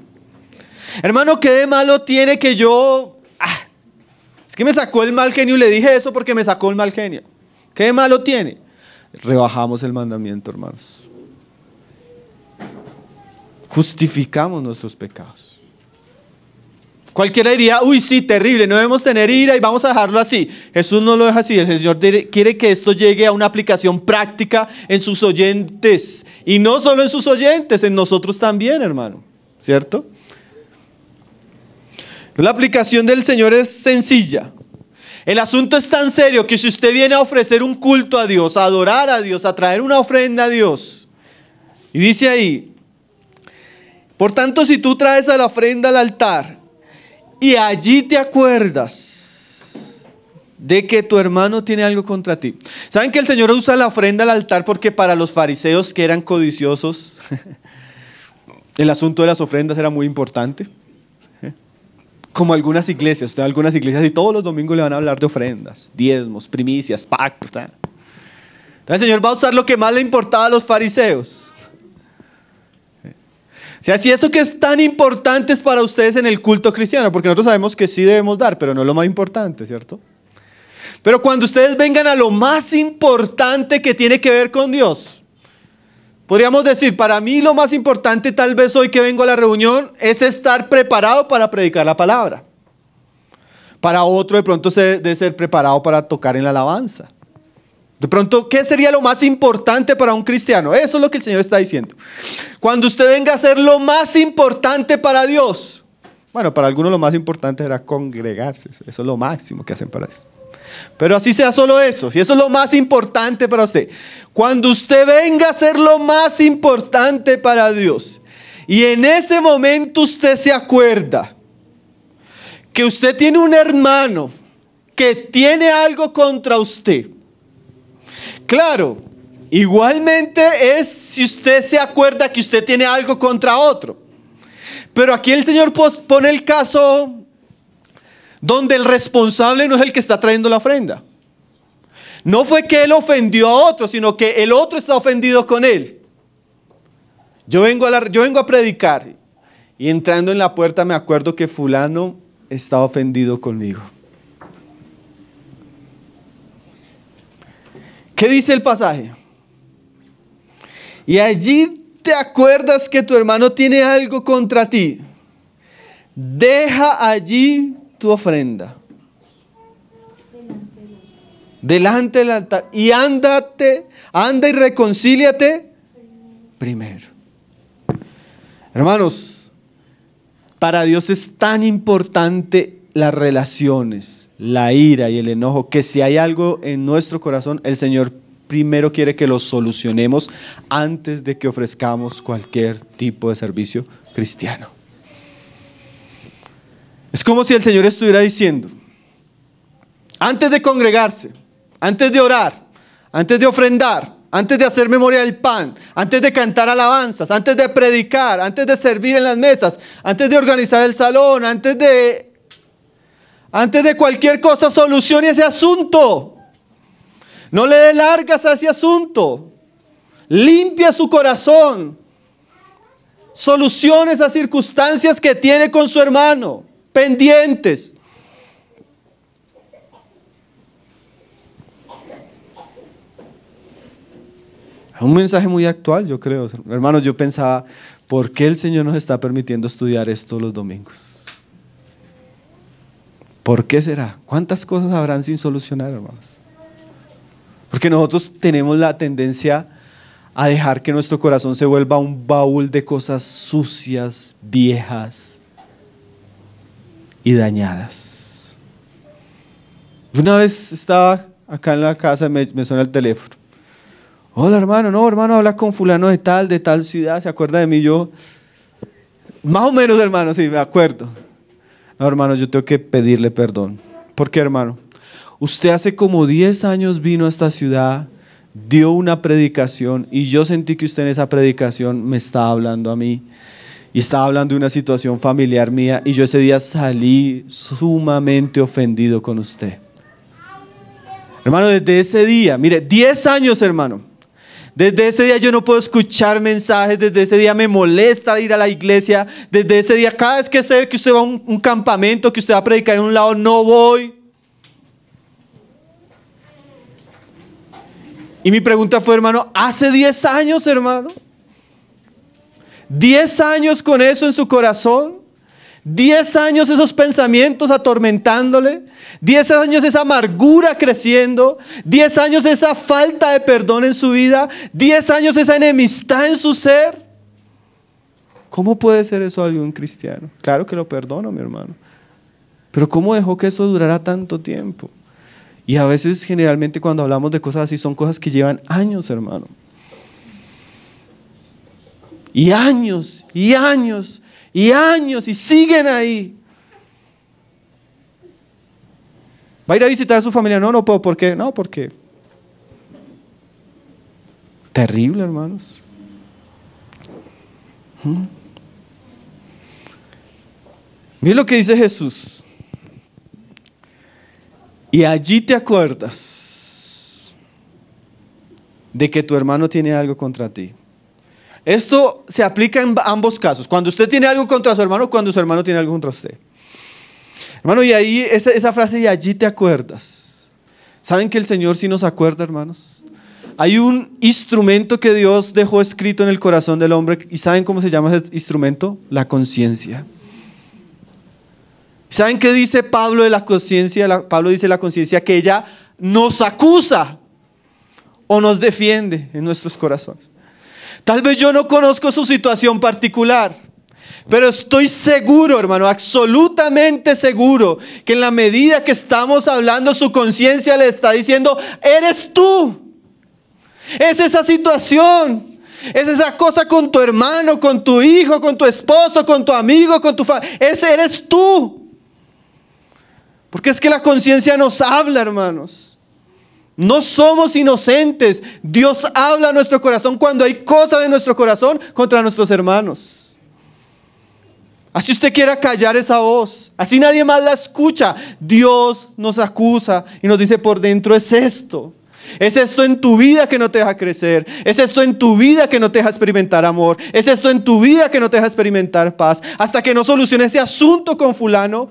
Hermano, ¿qué de malo tiene que yo... es que me sacó el mal genio y le dije eso porque me sacó el mal genio. ¿Qué de malo tiene? Rebajamos el mandamiento, hermanos. Justificamos nuestros pecados. Cualquiera diría, uy, sí, terrible, no debemos tener ira y vamos a dejarlo así. Jesús no lo deja así. El Señor quiere que esto llegue a una aplicación práctica en sus oyentes. Y no solo en sus oyentes, en nosotros también, hermano. ¿Cierto? La aplicación del Señor es sencilla. El asunto es tan serio que si usted viene a ofrecer un culto a Dios, a adorar a Dios, a traer una ofrenda a Dios, y dice ahí, por tanto, si tú traes a la ofrenda al altar y allí te acuerdas de que tu hermano tiene algo contra ti. ¿Saben que el Señor usa la ofrenda al altar porque para los fariseos que eran codiciosos, el asunto de las ofrendas era muy importante? Como algunas iglesias, y todos los domingos le van a hablar de ofrendas, diezmos, primicias, pactos. Entonces el Señor va a usar lo que más le importaba a los fariseos. O sea, si esto que es tan importante es para ustedes en el culto cristiano, porque nosotros sabemos que sí debemos dar, pero no es lo más importante, ¿cierto? Pero cuando ustedes vengan a lo más importante que tiene que ver con Dios, podríamos decir, para mí lo más importante tal vez hoy que vengo a la reunión es estar preparado para predicar la palabra. Para otro de pronto debe ser preparado para tocar en la alabanza. De pronto, ¿qué sería lo más importante para un cristiano? Eso es lo que el Señor está diciendo. Cuando usted venga a ser lo más importante para Dios. Bueno, para algunos lo más importante será congregarse. Eso es lo máximo que hacen para eso. Pero así sea solo eso, si eso es lo más importante para usted. Cuando usted venga a ser lo más importante para Dios y en ese momento usted se acuerda que usted tiene un hermano que tiene algo contra usted. Claro, igualmente es si usted se acuerda que usted tiene algo contra otro. Pero aquí el Señor pone el caso donde el responsable no es el que está trayendo la ofrenda. No fue que él ofendió a otro, sino que el otro está ofendido con él. Yo vengo a predicar y entrando en la puerta me acuerdo que fulano está ofendido conmigo. ¿Qué dice el pasaje? Y allí te acuerdas que tu hermano tiene algo contra ti. Deja allí tu ofrenda delante del altar y anda y reconcíliate primero. Hermanos, para Dios es tan importante las relaciones, la ira y el enojo, que si hay algo en nuestro corazón, el Señor primero quiere que lo solucionemos antes de que ofrezcamos cualquier tipo de servicio cristiano. Es como si el Señor estuviera diciendo, antes de congregarse, antes de orar, antes de ofrendar, antes de hacer memoria del pan, antes de cantar alabanzas, antes de predicar, antes de servir en las mesas, antes de organizar el salón, antes de cualquier cosa, solucione ese asunto. No le dé largas a ese asunto. Limpia su corazón. Solucione esas circunstancias que tiene con su hermano, pendientes. Es un mensaje muy actual, yo creo. Hermanos, yo pensaba, ¿por qué el Señor nos está permitiendo estudiar esto los domingos? ¿Por qué será? ¿Cuántas cosas habrán sin solucionar, hermanos? Porque nosotros tenemos la tendencia a dejar que nuestro corazón se vuelva un baúl de cosas sucias, viejas y dañadas. Una vez estaba acá en la casa, me suena el teléfono. Hola hermano, no hermano, habla con fulano de tal ciudad, ¿se acuerda de mí? Yo, más o menos hermano, sí, me acuerdo. No hermano, yo tengo que pedirle perdón. ¿Por qué hermano? Usted hace como 10 años vino a esta ciudad, dio una predicación y yo sentí que usted en esa predicación me estaba hablando a mí y estaba hablando de una situación familiar mía y yo ese día salí sumamente ofendido con usted. Hermano, desde ese día, mire, 10 años hermano, desde ese día yo no puedo escuchar mensajes, desde ese día me molesta ir a la iglesia, desde ese día cada vez que sé que usted va a un campamento, que usted va a predicar en un lado, no voy. Y mi pregunta fue, hermano, ¿hace 10 años, hermano? 10 años con eso en su corazón. 10 años esos pensamientos atormentándole, 10 años esa amargura creciendo, 10 años esa falta de perdón en su vida, 10 años esa enemistad en su ser. ¿Cómo puede ser eso algo un cristiano? Claro que lo perdono, mi hermano. Pero ¿cómo dejó que eso durara tanto tiempo? Y a veces, generalmente, cuando hablamos de cosas así, son cosas que llevan años, hermano. Y años, y años, y años, y siguen ahí. ¿Va a ir a visitar a su familia? No, no puedo. ¿Por qué? No, porque... Terrible, hermanos. Mira lo que dice Jesús. Y allí te acuerdas de que tu hermano tiene algo contra ti. Esto se aplica en ambos casos. Cuando usted tiene algo contra su hermano, cuando su hermano tiene algo contra usted. Hermano, y ahí esa frase, y allí te acuerdas. ¿Saben que el Señor sí nos acuerda, hermanos? Hay un instrumento que Dios dejó escrito en el corazón del hombre. ¿Y saben cómo se llama ese instrumento? La conciencia. ¿Saben qué dice Pablo de la conciencia? Pablo dice de la conciencia que ella nos acusa o nos defiende en nuestros corazones. Tal vez yo no conozco su situación particular, pero estoy seguro, hermano, absolutamente seguro, que en la medida que estamos hablando, su conciencia le está diciendo: eres tú. Es esa situación. Es esa cosa con tu hermano, con tu hijo, con tu esposo, con tu amigo, con tu familia. Ese eres tú. Porque es que la conciencia nos habla, hermanos. No somos inocentes. Dios habla a nuestro corazón cuando hay cosas en nuestro corazón contra nuestros hermanos. Así usted quiera callar esa voz, así nadie más la escucha, Dios nos acusa y nos dice por dentro: es esto. Es esto en tu vida que no te deja crecer. Es esto en tu vida que no te deja experimentar amor. Es esto en tu vida que no te deja experimentar paz. Hasta que no soluciones ese asunto con fulano,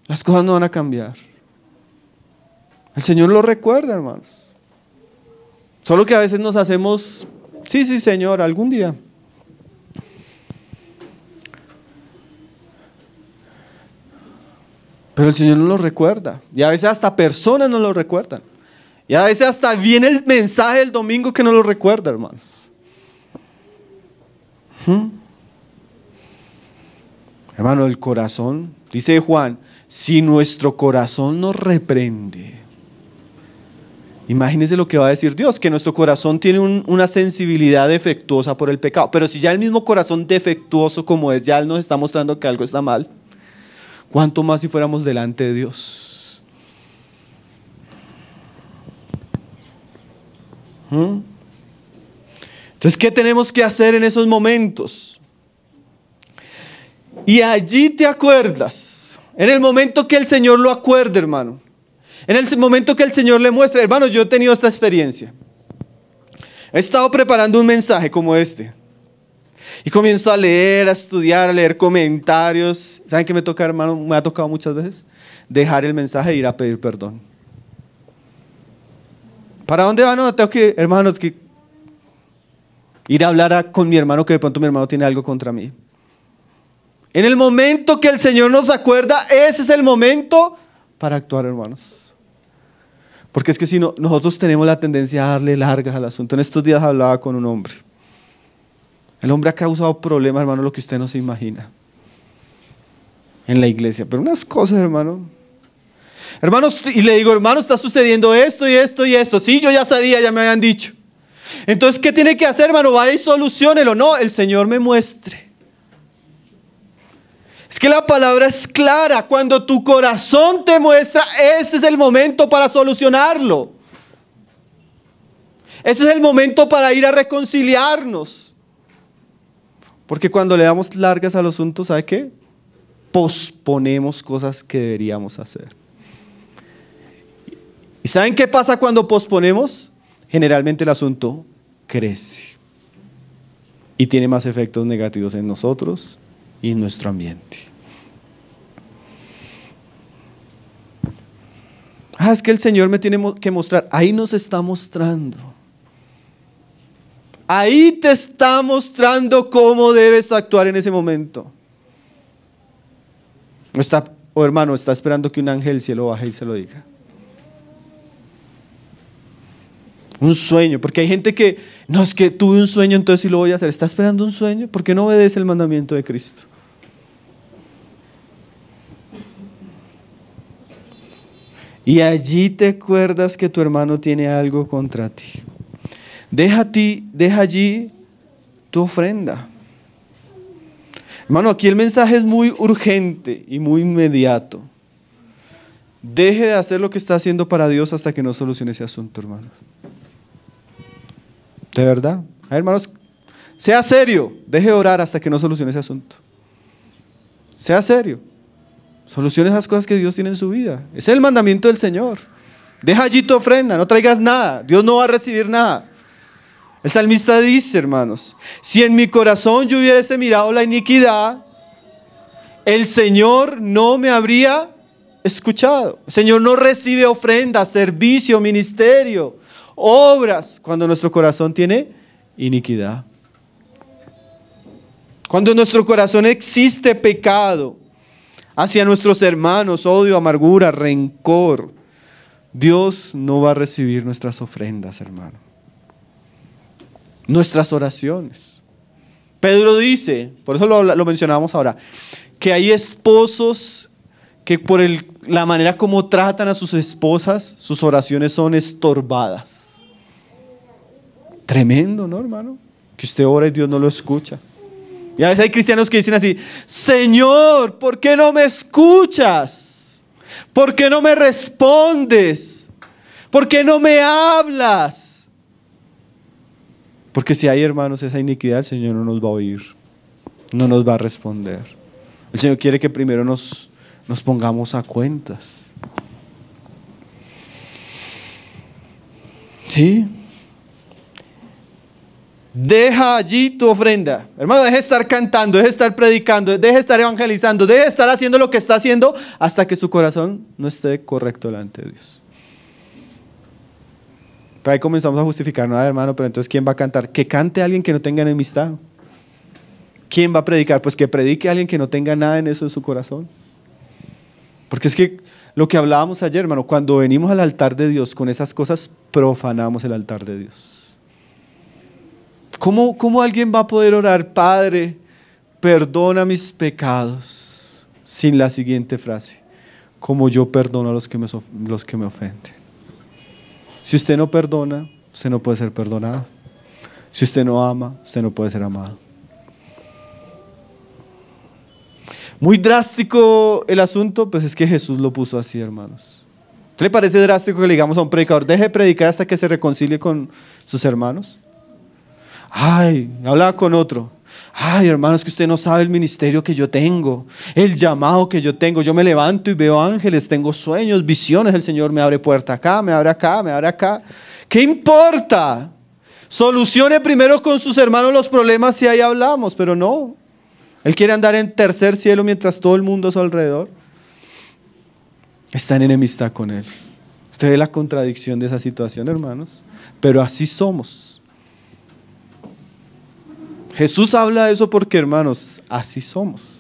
las cosas no van a cambiar. El Señor lo recuerda, hermanos. Solo que a veces nos hacemos: sí, sí, Señor, algún día. Pero el Señor no lo recuerda. Y a veces hasta personas no lo recuerdan. Y a veces hasta viene el mensaje del domingo que no lo recuerda, hermanos. Hermano, el corazón, dice Juan, si nuestro corazón nos reprende. Imagínense lo que va a decir Dios, que nuestro corazón tiene una sensibilidad defectuosa por el pecado. Pero si ya el mismo corazón defectuoso como es, ya Él nos está mostrando que algo está mal, ¿cuánto más si fuéramos delante de Dios? Entonces, ¿qué tenemos que hacer en esos momentos? Y allí te acuerdas, en el momento que el Señor lo acuerde, hermano, en el momento que el Señor le muestre. Hermano, yo he tenido esta experiencia. He estado preparando un mensaje como este y comienzo a leer, a estudiar, a leer comentarios. ¿Saben qué me toca, hermano? Me ha tocado muchas veces dejar el mensaje e ir a pedir perdón. ¿Para dónde va? No, tengo que, hermanos, que ir a hablar con mi hermano, que de pronto mi hermano tiene algo contra mí. En el momento que el Señor nos acuerda, ese es el momento para actuar, hermanos. Porque es que si no, nosotros tenemos la tendencia a darle largas al asunto. En estos días hablaba con un hombre. El hombre ha causado problemas, hermano, lo que usted no se imagina en la iglesia. Pero unas cosas, hermano. Hermanos, y le digo: hermano, está sucediendo esto y esto y esto. Sí, yo ya sabía, ya me habían dicho. Entonces, ¿qué tiene que hacer, hermano? Vaya y soluciónelo. No, el Señor me muestre. Es que la palabra es clara. Cuando tu corazón te muestra, ese es el momento para solucionarlo. Ese es el momento para ir a reconciliarnos. Porque cuando le damos largas al asunto, ¿sabe qué? Posponemos cosas que deberíamos hacer. ¿Y saben qué pasa cuando posponemos? Generalmente el asunto crece y tiene más efectos negativos en nosotros y en nuestro ambiente. Es que el Señor me tiene que mostrar. Ahí nos está mostrando. Ahí te está mostrando cómo debes actuar en ese momento. O hermano, está esperando que un ángel del cielo baje y se lo diga. Un sueño, porque hay gente que, no, es que tuve un sueño, entonces sí lo voy a hacer. ¿Está esperando un sueño? ¿Por qué no obedece el mandamiento de Cristo? Y allí te acuerdas que tu hermano tiene algo contra ti. Deja allí tu ofrenda. Hermano, aquí el mensaje es muy urgente y muy inmediato. Deje de hacer lo que está haciendo para Dios hasta que no solucione ese asunto, hermanos. De verdad. Hermanos, sea serio. Deje de orar hasta que no solucione ese asunto. Sea serio. Solucione esas cosas que Dios tiene en su vida. Ese es el mandamiento del Señor. Deja allí tu ofrenda, no traigas nada. Dios no va a recibir nada. El salmista dice, hermanos, si en mi corazón yo hubiese mirado la iniquidad, el Señor no me habría escuchado. El Señor no recibe ofrenda, servicio, ministerio, obras, cuando nuestro corazón tiene iniquidad. Cuando en nuestro corazón existe pecado hacia nuestros hermanos, odio, amargura, rencor, Dios no va a recibir nuestras ofrendas, hermano. Nuestras oraciones. Pedro dice, por eso lo mencionábamos ahora, que hay esposos que por la manera como tratan a sus esposas, sus oraciones son estorbadas. Tremendo, ¿no, hermano? Que usted ora y Dios no lo escucha. Y a veces hay cristianos que dicen así, Señor, ¿por qué no me escuchas? ¿Por qué no me respondes? ¿Por qué no me hablas? Porque si hay, hermanos, esa iniquidad, el Señor no nos va a oír, no nos va a responder. El Señor quiere que primero nos pongamos a cuentas. ¿Sí? Deja allí tu ofrenda. Hermano, deje de estar cantando, deje de estar predicando, deje de estar evangelizando, deje de estar haciendo lo que está haciendo hasta que su corazón no esté correcto delante de Dios. Pero ahí comenzamos a justificar, no, hermano, pero entonces ¿quién va a cantar? Que cante alguien que no tenga enemistad. ¿Quién va a predicar? Pues que predique alguien que no tenga nada en eso en su corazón. Porque es que lo que hablábamos ayer, hermano, cuando venimos al altar de Dios con esas cosas, profanamos el altar de Dios. ¿Cómo alguien va a poder orar, Padre, perdona mis pecados, sin la siguiente frase, como yo perdono a los que me ofenden? Si usted no perdona, usted no puede ser perdonado. Si usted no ama, usted no puede ser amado. Muy drástico el asunto, pues es que Jesús lo puso así, hermanos. ¿Te le parece drástico que le digamos a un predicador, deje de predicar hasta que se reconcilie con sus hermanos? Ay, hablaba con otro. Ay, hermanos, que usted no sabe el ministerio que yo tengo, el llamado que yo tengo. Yo me levanto y veo ángeles, tengo sueños, visiones. El Señor me abre puerta acá, me abre acá, me abre acá. ¿Qué importa? Solucione primero con sus hermanos los problemas y ahí hablamos, pero no. Él quiere andar en tercer cielo mientras todo el mundo a su alrededor está en enemistad con Él. Usted ve la contradicción de esa situación, hermanos, pero así somos. Jesús habla de eso porque, hermanos, así somos.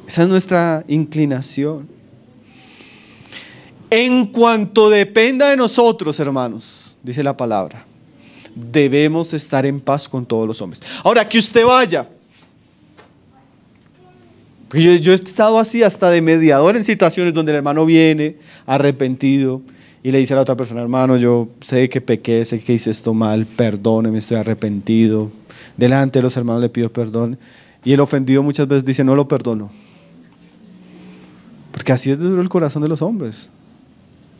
Esa es nuestra inclinación. En cuanto dependa de nosotros, hermanos, dice la palabra, debemos estar en paz con todos los hombres. Ahora, que usted vaya. Porque yo he estado así hasta de mediador en situaciones donde el hermano viene arrepentido y le dice a la otra persona, hermano, yo sé que pequé, sé que hice esto mal, perdóneme, estoy arrepentido. Delante de los hermanos le pido perdón. Y el ofendido muchas veces dice, no lo perdono. Porque así es duro el corazón de los hombres.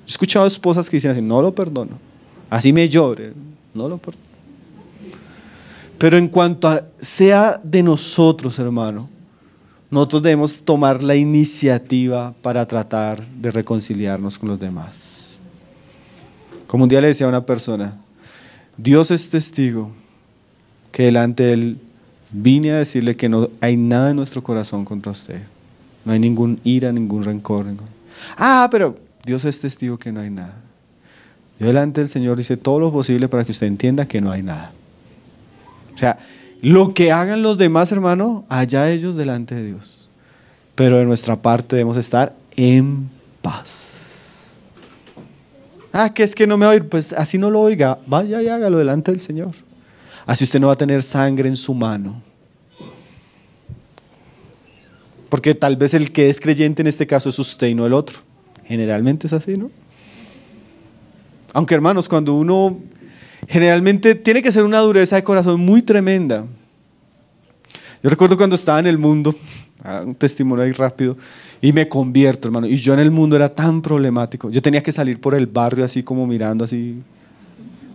Yo he escuchado esposas que dicen así, no lo perdono. Así me llore, no lo perdono. Pero en cuanto sea de nosotros, hermano, nosotros debemos tomar la iniciativa para tratar de reconciliarnos con los demás. Como un día le decía a una persona, Dios es testigo que delante de Él vine a decirle que no hay nada en nuestro corazón contra usted. No hay ningún ira, ningún rencor. Pero Dios es testigo que no hay nada. Yo delante del Señor hice todo lo posible para que usted entienda que no hay nada. O sea, lo que hagan los demás, hermano, allá ellos delante de Dios. pero de nuestra parte debemos estar en paz. Que es que no me va a oír, pues así no lo oiga, vaya y hágalo delante del Señor. Así usted no va a tener sangre en su mano. Porque tal vez el que es creyente en este caso es usted y no el otro. Generalmente es así, ¿no? Aunque hermanos, cuando uno generalmente tiene que ser una dureza de corazón muy tremenda. Yo recuerdo cuando estaba en el mundo, un testimonio ahí rápido, y me convierto, hermano, y yo en el mundo era tan problemático. Yo tenía que salir por el barrio así como mirando así,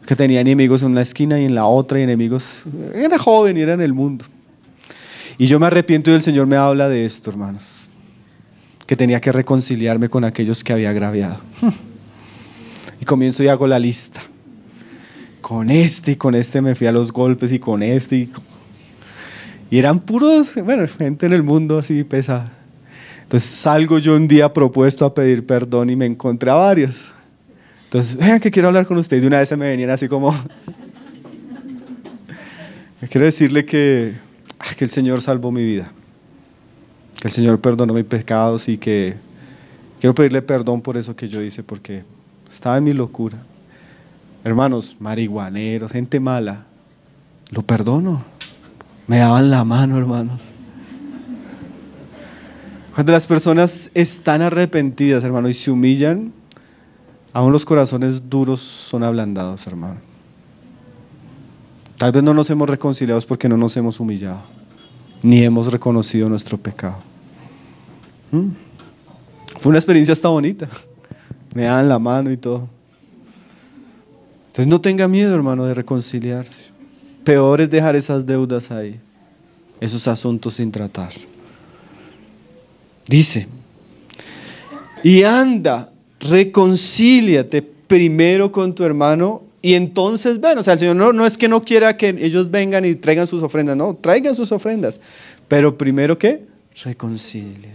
que tenía enemigos en una esquina y en la otra y enemigos. Era joven y era en el mundo. Y yo me arrepiento y el Señor me habla de esto, hermanos, que tenía que reconciliarme con aquellos que había agraviado. Y comienzo y hago la lista. Con este y con este me fui a los golpes y con este. Y eran puros, gente en el mundo así pesada. Entonces salgo yo un día propuesto a pedir perdón y me encontré a varios. Entonces, vean que quiero hablar con ustedes. De una vez se me venían así como... Quiero decirle que el Señor salvó mi vida. Que el Señor perdonó mis pecados y que quiero pedirle perdón por eso que yo hice, porque estaba en mi locura. Hermanos, marihuaneros, gente mala, lo perdono. Me daban la mano, hermanos. Cuando las personas están arrepentidas, hermano, y se humillan, aún los corazones duros son ablandados, hermano. Tal vez no nos hemos reconciliado porque no nos hemos humillado, ni hemos reconocido nuestro pecado. Fue una experiencia hasta bonita. Me daban la mano y todo. Entonces no tenga miedo, hermano, de reconciliarse. Peor es dejar esas deudas ahí, esos asuntos sin tratar. Dice, y anda, reconcíliate primero con tu hermano y entonces ven. O sea, el Señor no es que no quiera que ellos vengan y traigan sus ofrendas, no, traigan sus ofrendas, pero primero ¿qué? Reconcilie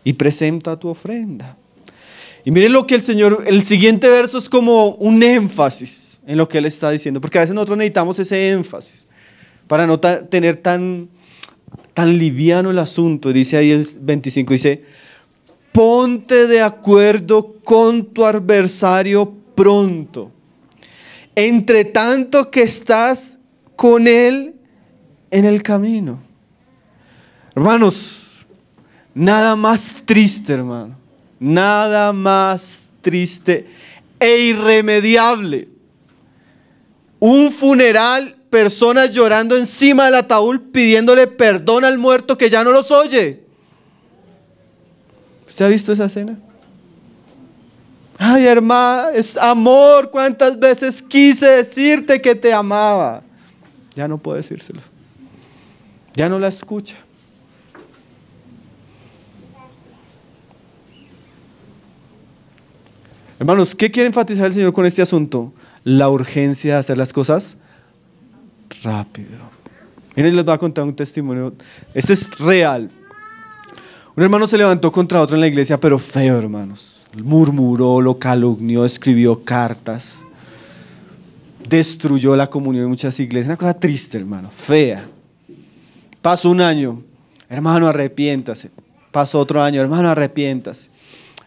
y presenta tu ofrenda. Y miren lo que el Señor, el siguiente verso es como un énfasis en lo que Él está diciendo, porque a veces nosotros necesitamos ese énfasis para no tener tan liviano el asunto. Dice ahí el 25, dice, ponte de acuerdo con tu adversario pronto, entre tanto que estás con él en el camino. Hermanos, nada más triste, hermano, nada más triste e irremediable. Un funeral, personas llorando encima del ataúd pidiéndole perdón al muerto que ya no los oye. ¿Usted ha visto esa escena? Ay, hermano, es amor, cuántas veces quise decirte que te amaba. Ya no puedo decírselo. Ya no la escucha. Hermanos, ¿qué quiere enfatizar el Señor con este asunto? La urgencia de hacer las cosas rápido. Miren, les voy a contar un testimonio. Este es real. Un hermano se levantó contra otro en la iglesia, pero feo, hermanos. Murmuró, lo calumnió, escribió cartas, destruyó la comunión de muchas iglesias. Una cosa triste, hermano, fea. Pasó un año, hermano, arrepiéntase. Pasó otro año, hermano, arrepiéntase.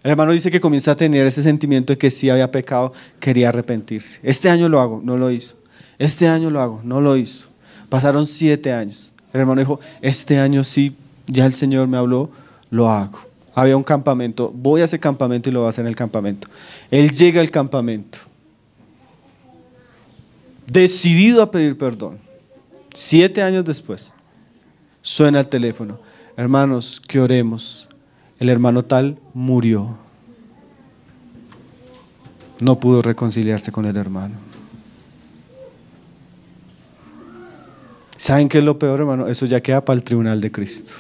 El hermano dice que comienza a tener ese sentimiento de que sí había pecado, quería arrepentirse. Este año lo hago, no lo hizo. Este año lo hago, no lo hizo. Pasaron 7 años. El hermano dijo, este año sí, ya el Señor me habló, lo hago. Había un campamento, voy a ese campamento y lo voy a hacer en el campamento. Él llega al campamento, decidido a pedir perdón. 7 años después, suena el teléfono. Hermanos, que oremos. El hermano tal murió. No pudo reconciliarse con el hermano. ¿Saben qué es lo peor, hermano? Eso ya queda para el tribunal de Cristo.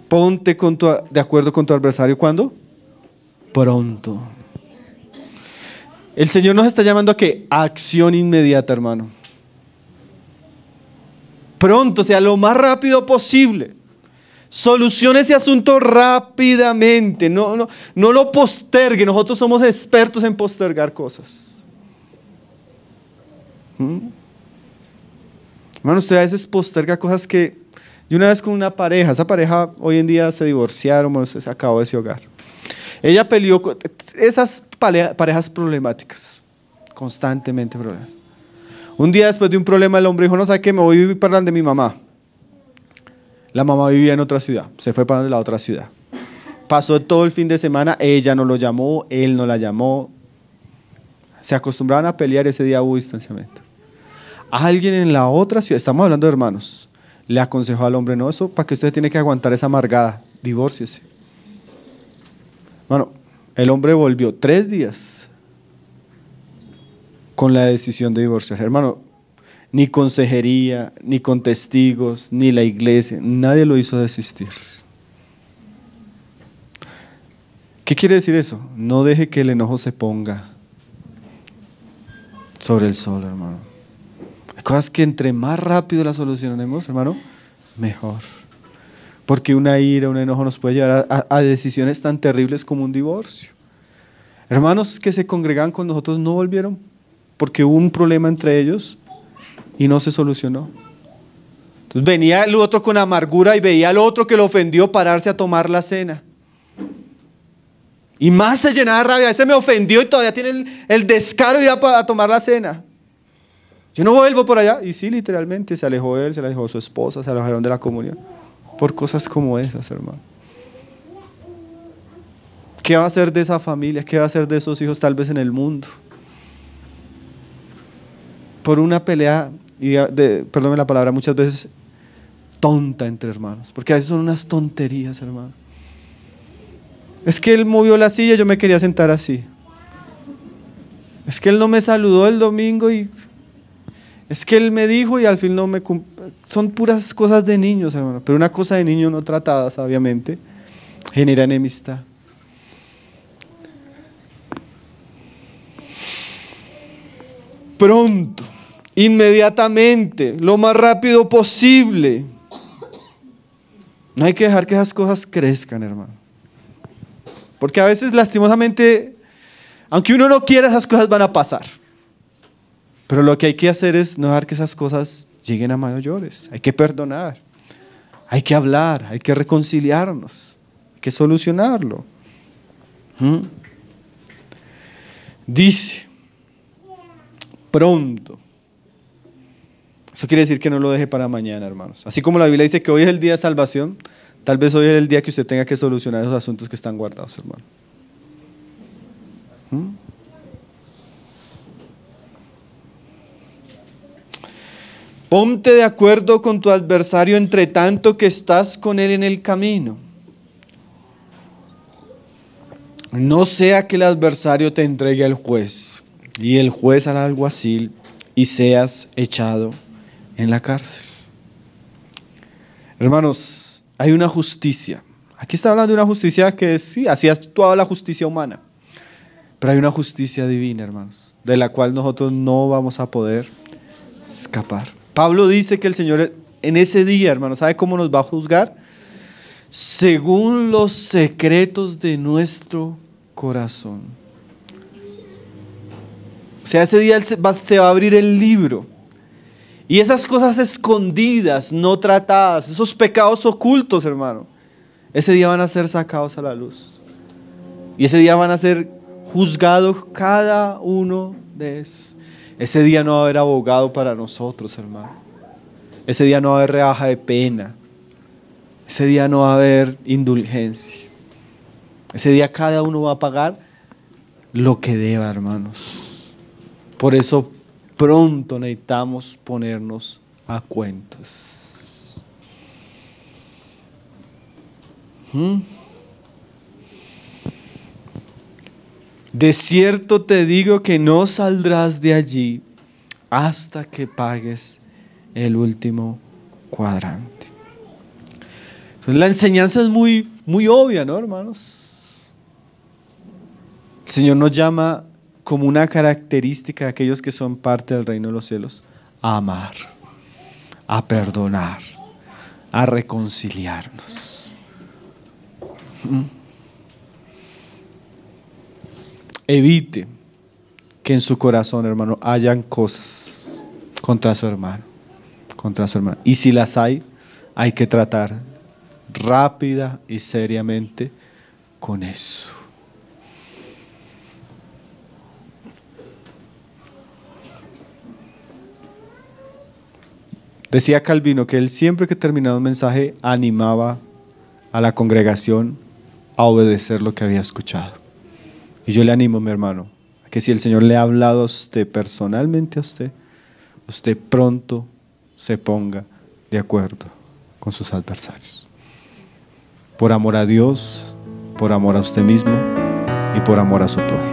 Ponte de acuerdo con tu adversario. ¿Cuándo? Pronto. El Señor nos está llamando a ¿qué? A acción inmediata, hermano. Pronto, o sea, lo más rápido posible. Solucione ese asunto rápidamente. No lo postergue. Nosotros somos expertos en postergar cosas. Hermano, usted a veces posterga cosas que... Yo una vez con una pareja, esa pareja hoy en día se divorciaron, bueno, se acabó de ese hogar. Ella peleó con esas parejas problemáticas, constantemente problemas. Un día después de un problema el hombre dijo, no, ¿sabe qué? Me voy a vivir para donde mi mamá. La mamá vivía en otra ciudad, se fue para la otra ciudad. Pasó todo el fin de semana, ella no lo llamó, él no la llamó. Se acostumbraban a pelear, ese día hubo distanciamiento. Alguien en la otra ciudad, estamos hablando de hermanos, le aconsejó al hombre, no, eso para que usted tiene que aguantar esa amargada, divórciese. Bueno, el hombre volvió 3 días con la decisión de divorciarse. Hermano, ni consejería, ni con testigos, ni la iglesia, nadie lo hizo desistir. ¿Qué quiere decir eso? No deje que el enojo se ponga sobre el sol, hermano. Hay cosas que entre más rápido las solucionemos, hermano, mejor. Porque una ira, un enojo nos puede llevar a decisiones tan terribles como un divorcio. Hermanos que se congregaban con nosotros no volvieron porque hubo un problema entre ellos y no se solucionó. Entonces venía el otro con amargura y veía al otro que lo ofendió pararse a tomar la cena. Y más se llenaba de rabia. Ese me ofendió y todavía tiene el descaro de ir a tomar la cena. Yo no vuelvo por allá. Y sí, literalmente se alejó él, se alejó su esposa, se alejaron de la comunión. Por cosas como esas, hermano. ¿Qué va a hacer de esa familia? ¿Qué va a hacer de esos hijos tal vez en el mundo? Por una pelea, perdónme la palabra, muchas veces tonta entre hermanos. Porque a veces son unas tonterías, hermano. Es que él movió la silla, yo me quería sentar así. Es que él no me saludó el domingo y... Es que él me dijo y al fin no me cumplió. Son puras cosas de niños, hermano. Pero una cosa de niños no tratadas, obviamente, genera enemistad. Pronto, inmediatamente, lo más rápido posible. No hay que dejar que esas cosas crezcan, hermano. Porque a veces, lastimosamente, aunque uno no quiera, esas cosas van a pasar. Pero lo que hay que hacer es no dejar que esas cosas lleguen a mayores. Hay que perdonar, hay que hablar, hay que reconciliarnos, hay que solucionarlo. Dice, pronto. Eso quiere decir que no lo deje para mañana, hermanos. Así como la Biblia dice que hoy es el día de salvación, tal vez hoy es el día que usted tenga que solucionar esos asuntos que están guardados, hermano. Ponte de acuerdo con tu adversario entre tanto que estás con él en el camino. No sea que el adversario te entregue al juez y el juez al alguacil y seas echado en la cárcel. Hermanos, hay una justicia. Aquí está hablando de una justicia que sí, así ha actuado la justicia humana. Pero hay una justicia divina, hermanos, de la cual nosotros no vamos a poder escapar. Pablo dice que el Señor en ese día, hermano, ¿sabe cómo nos va a juzgar? Según los secretos de nuestro corazón. O sea, ese día se va a abrir el libro. Y esas cosas escondidas, no tratadas, esos pecados ocultos, hermano, ese día van a ser sacados a la luz. Y ese día van a ser juzgados cada uno de esos. Ese día no va a haber abogado para nosotros, hermano. Ese día no va a haber rebaja de pena. Ese día no va a haber indulgencia. Ese día cada uno va a pagar lo que deba, hermanos. Por eso pronto necesitamos ponernos a cuentas. De cierto te digo que no saldrás de allí hasta que pagues el último cuadrante. Entonces, la enseñanza es muy, muy obvia, ¿no, hermanos? El Señor nos llama como una característica de aquellos que son parte del reino de los cielos a amar, a perdonar, a reconciliarnos. Evite que en su corazón, hermano, hayan cosas contra su hermano, contra su hermano. Y si las hay que tratar rápida y seriamente con eso. Decía Calvino que él siempre que terminaba un mensaje animaba a la congregación a obedecer lo que había escuchado. Y yo le animo, mi hermano, a que si el Señor le ha hablado a usted personalmente a usted pronto se ponga de acuerdo con sus adversarios. Por amor a Dios, por amor a usted mismo y por amor a su prójimo.